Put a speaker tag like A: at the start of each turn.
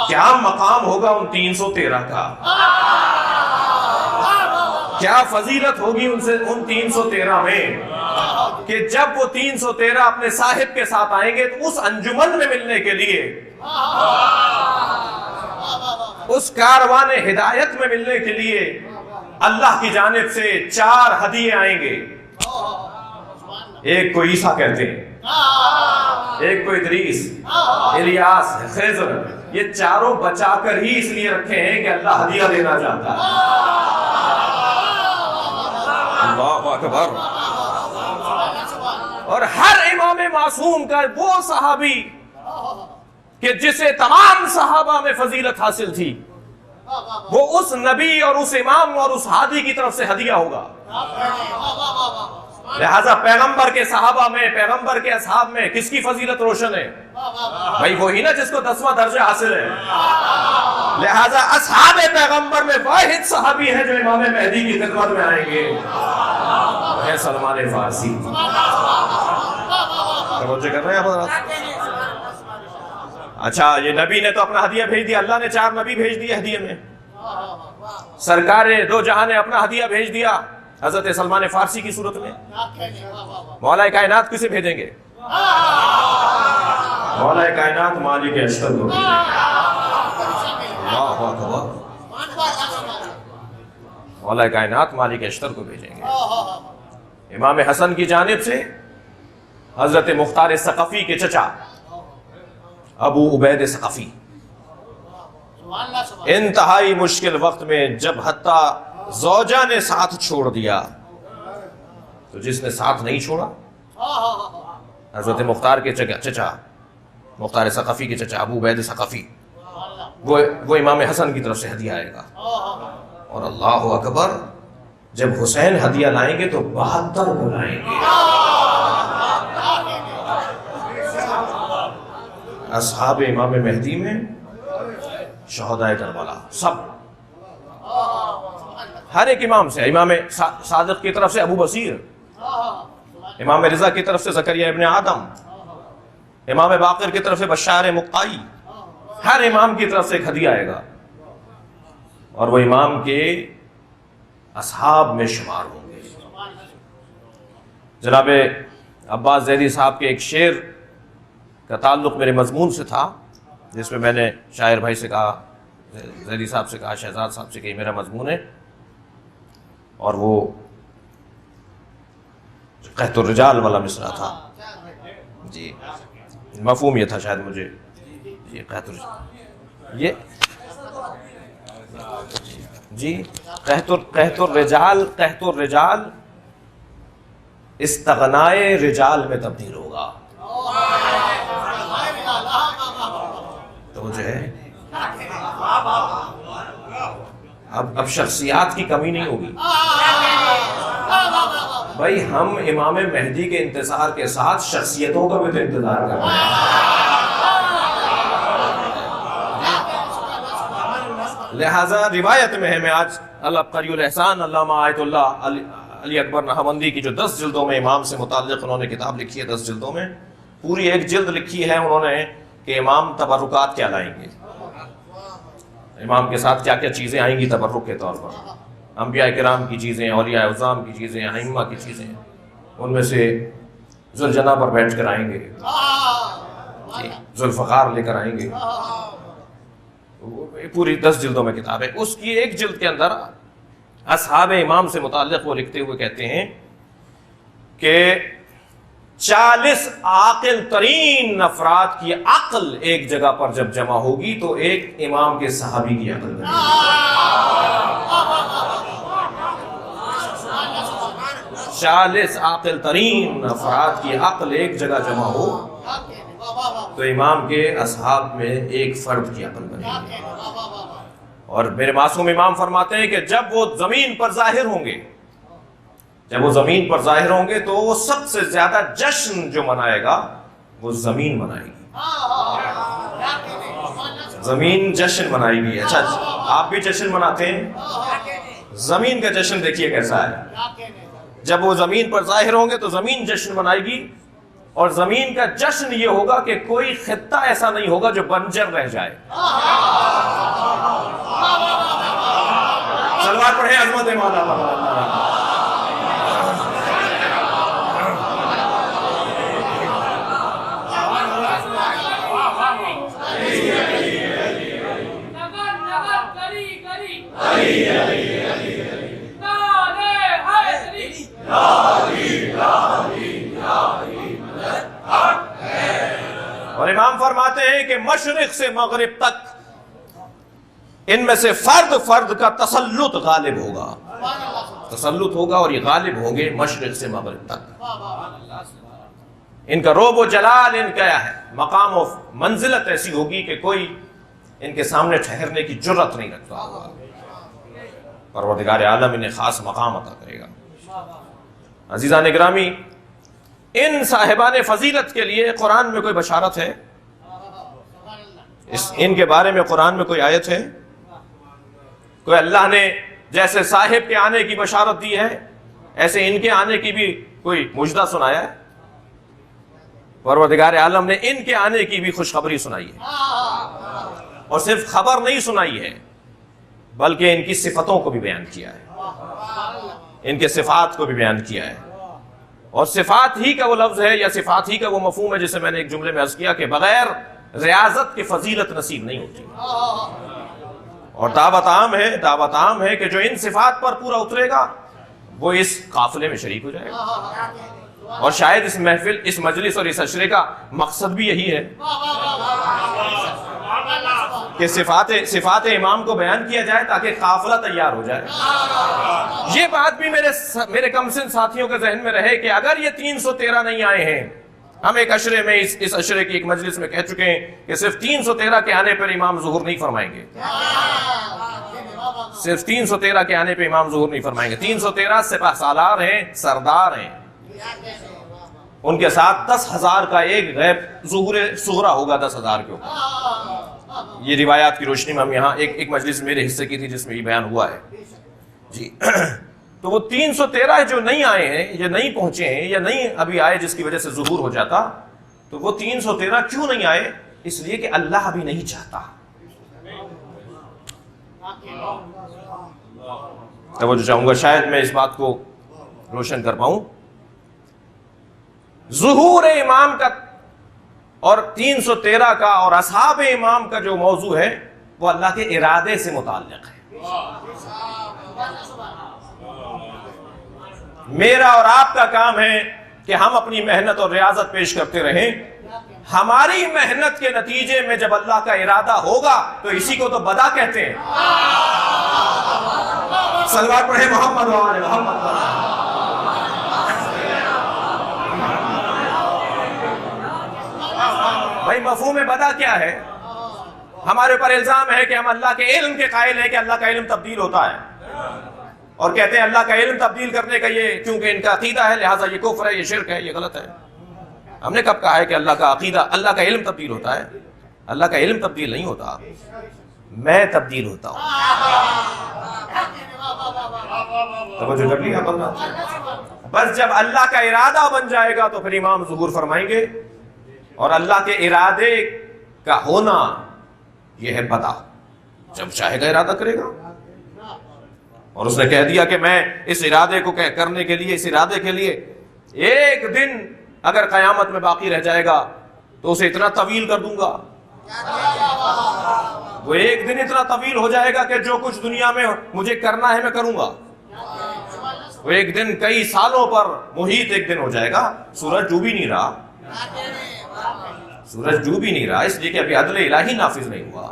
A: کیا مقام ہوگا ان 313 کا، کیا فضیلت ہوگی ان 313 میں، کہ جب وہ 313 اپنے صاحب کے ساتھ آئیں گے تو اس انجمن میں ملنے کے لیے، اس کاروان ہدایت میں ملنے کے لیے اللہ کی جانب سے 4 ہدیے آئیں گے. ایک کو عیسیٰ کہتے ہیں، ایک کو ادریس، الیاس، خضر. یہ چاروں بچا کر ہی اس لیے رکھے ہیں کہ اللہ ہدیہ دینا چاہتا ہے. اللہ اکبر. اور ہر امام معصوم کا وہ صحابی کہ جسے تمام صحابہ میں فضیلت حاصل تھی، وہ اس نبی اور اس امام اور اس ہادی کی طرف سے ہدیہ ہوگا. لہذا پیغمبر کے صحابہ میں، پیغمبر کے اصحاب میں کس کی فضیلت روشن ہے؟ بھائی وہی نا جس کو 10واں درجہ حاصل ہے. لہذا اصحاب پیغمبر میں واحد صحابی ہیں جو امام مہدی کی خدمت میں آئیں گے، ہے سلمان فارسی. توجہ کر رہے ہیں حضرات؟ اچھا، یہ نبی نے تو اپنا ہدیہ بھیج دیا، اللہ نے 4 نبی بھیج دیے ہدیے میں. سرکار دو جہاں نے اپنا ہدیہ بھیج دیا حضرت سلمان فارسی کی صورت میں. مولا کائنات کسے بھیجیں گے؟ مولا کائنات مالک اشتر کو. مولا کائنات مالک اشتر کو بھیجیں گے. امام حسن کی جانب سے حضرت مختار ثقفی کے چچا ابو عبید ثقفی انتہائی مشکل وقت میں جب حتیٰ زوجہ نے ساتھ چھوڑ دیا تو جس نے ساتھ نہیں چھوڑا، حضرت مختار کے چچا، مختار ثقفی کے چچا ابو عبید ثقفی، وہ امام حسن کی طرف سے ہدیہ آئے گا. اور اللہ اکبر، جب حسین ہدیہ لائیں گے تو 72 بلائیں گے. اصحاب امام مہدی میں شہداء کربلا سب، ہر ایک امام سے، امام صادق کی طرف سے ابو بصیر، امام رضا کی طرف سے زکریا ابن آدم، امام باقر کی طرف سے بشار مقائی، ہر امام کی طرف سے ایک ہدیہ آئے گا اور وہ امام کے اصحاب میں شمار ہوں گے. جناب عباس زیدی صاحب کے ایک شعر کا تعلق میرے مضمون سے تھا، جس میں نے شاعر بھائی سے کہا، زیدی صاحب سے کہا، شہزاد صاحب سے کہ میرا مضمون ہے، اور وہ قحط الرجال والا مصرع تھا. جی مفہوم یہ تھا شاید مجھے، یہ قحط الرجال، یہ جی قحط الرجال استغنائے رجال میں تبدیل ہوگا. تو جو ہے اب شخصیات کی کمی نہیں ہوگی. بھائی ہم امام مہدی کے انتظار کے ساتھ شخصیتوں کا بھی تو انتظار کر رہے ہیں. لہذا روایت میں ہے، میں آج العبقری الاحسان علامہ آیت اللہ علی اکبر نہاوندی کی جو 10 جلدوں میں امام سے متعلق انہوں نے کتاب لکھی ہے، 10 جلدوں میں پوری ایک جلد لکھی ہے انہوں نے کہ امام تبرکات کیا لائیں گے، امام کے ساتھ کیا کیا چیزیں آئیں گی تبرک کے طور پر. انبیاء کرام کی چیزیں، اولیاء عظام کی چیزیں، ائمہ کی چیزیں، ان میں سے ذوالجناح پر بیٹھ کر آئیں گے، ذوالفقار لے کر آئیں گے. پوری 10 جلدوں میں کتاب ہے. اس کی ایک جلد کے اندر اصحاب امام سے متعلق وہ لکھتے ہوئے کہتے ہیں کہ 40 عاقل ترین افراد کی عقل ایک جگہ پر جب جمع ہوگی تو ایک امام کے صحابی کی عقل بنے گی. 40 عاقل ترین افراد کی عقل ایک جگہ جمع ہو تو امام کے اصحاب میں ایک فرد کی عقل بنے گی. اور میرے معصوم امام فرماتے ہیں کہ جب وہ زمین پر ظاہر ہوں گے، جب وہ زمین پر ظاہر ہوں گے تو وہ سب سے زیادہ جشن جو منائے گا وہ زمین منائے گی. زمین جشن منائے گی. اچھا آپ بھی جشن مناتے ہیں؟ زمین کا جشن دیکھیے کیسا ہے. جب وہ زمین پر ظاہر ہوں گے تو زمین جشن منائے گی، اور زمین کا جشن یہ ہوگا کہ کوئی خطہ ایسا نہیں ہوگا جو بنجر رہ جائے. پڑھیں عظمت مولا اور امام فرماتے ہیں کہ مشرق سے مغرب تک ان میں سے فرد فرد کا تسلط غالب ہوگا، تسلط ہوگا، اور یہ غالب ہوں گے مشرق سے مغرب تک۔ ان کا روب و جلال، ان کا مقام و منزلت ایسی ہوگی کہ کوئی ان کے سامنے ٹھہرنے کی جرت نہیں رکھتا ہوگا۔ پروردگار عالم انہیں خاص مقام عطا کرے گا۔ عزیزان گرامی، ان صاحبان فضیلت کے لیے قرآن میں کوئی بشارت ہے؟ ان کے بارے میں قرآن میں کوئی آیت ہے؟ کوئی اللہ نے جیسے صاحب کے آنے کی بشارت دی ہے، ایسے ان کے آنے کی بھی کوئی مجدہ سنایا ہے؟ پروردگار عالم نے ان کے آنے کی بھی خوشخبری سنائی ہے، اور صرف خبر نہیں سنائی ہے بلکہ ان کی صفتوں کو بھی بیان کیا ہے، ان کے صفات کو بھی بیان کیا ہے۔ اور صفات ہی کا وہ لفظ ہے یا صفات ہی کا وہ مفہوم ہے جسے میں نے ایک جملے میں عرض کیا کہ بغیر ریاضت کی فضیلت نصیب نہیں ہوتی۔ اور دعوت عام ہے کہ جو ان صفات پر پورا اترے گا وہ اس قافلے میں شریک ہو جائے گا۔ اور شاید اس محفل، اس مجلس اور اس عشرے کا مقصد بھی یہی ہے کہ صفات امام کو بیان کیا جائے تاکہ قافلہ تیار ہو جائے۔ یہ بات بھی میرے کم سن ساتھیوں کے ذہن میں رہے کہ اگر یہ 313 نہیں آئے ہیں، ہم ایک عشرے میں اس عشرے کی ایک مجلس میں کہہ چکے ہیں کہ صرف 313 کے آنے پر امام ظہور نہیں فرمائیں گے، صرف 313 کے آنے پہ امام ظہور نہیں فرمائیں گے۔ 313 سپہ سالار ہیں، سردار ہیں، ان کے ساتھ 10,000 کا ایک غیب ظہور صغرا ہوگا، 10,000 کے اوپر۔ یہ روایات کی روشنی میں ہم یہاں ایک مجلس میرے حصے کی تھی جس میں یہ بیان ہوا ہے جی۔ تو وہ 313 جو نہیں آئے ہیں یا نہیں پہنچے ہیں یا نہیں ابھی آئے جس کی وجہ سے ظہور ہو جاتا، تو وہ 313 کیوں نہیں آئے؟ اس لیے کہ اللہ ابھی نہیں چاہتا۔ توجہ چاہوں گا، شاید میں اس بات کو روشن کر پاؤں۔ ظہور امام کا اور 313 کا اور اصحاب امام کا جو موضوع ہے وہ اللہ کے ارادے سے متعلق ہے۔ میرا اور آپ کا کام ہے کہ ہم اپنی محنت اور ریاضت پیش کرتے رہیں۔ ہماری محنت کے نتیجے میں جب اللہ کا ارادہ ہوگا تو اسی کو تو بدا کہتے ہیں۔ صلوات پڑھیں محمد و آل محمد۔ بھائی مفہوم بدا کیا ہے؟ ہمارے اوپر الزام ہے کہ ہم اللہ کے علم کے قائل ہیں کہ اللہ کا علم تبدیل ہوتا ہے، اور کہتے ہیں اللہ کا علم تبدیل کرنے کا یہ کیونکہ ان کا عقیدہ ہے لہٰذا یہ کفر ہے، یہ شرک ہے، یہ غلط ہے۔ ہم نے کب کہا ہے کہ اللہ کا عقیدہ، اللہ کا علم تبدیل ہوتا ہے؟ اللہ کا علم تبدیل نہیں ہوتا، میں تبدیل ہوتا ہوں۔ توجہ کر لیا؟ بس جب اللہ کا ارادہ بن جائے گا تو پھر امام ظہور فرمائیں گے، اور اللہ کے ارادے کا ہونا یہ ہے بدا، جب چاہے گا ارادہ کرے گا۔ اور اس نے کہہ دیا کہ میں اس ارادے کو کرنے کے لیے، اس ارادے کے لیے ایک دن اگر قیامت میں باقی رہ جائے گا تو اسے اتنا طویل کر دوں گا، وہ ایک دن اتنا طویل ہو جائے گا کہ جو کچھ دنیا میں مجھے کرنا ہے میں کروں گا۔ وہ ایک دن کئی سالوں پر محیط ایک دن ہو جائے گا، سورج ڈوب ہی نہیں رہا، سورج ڈوب ہی نہیں رہا، اس لیے کہ ابھی عدل الہی نافذ نہیں ہوا۔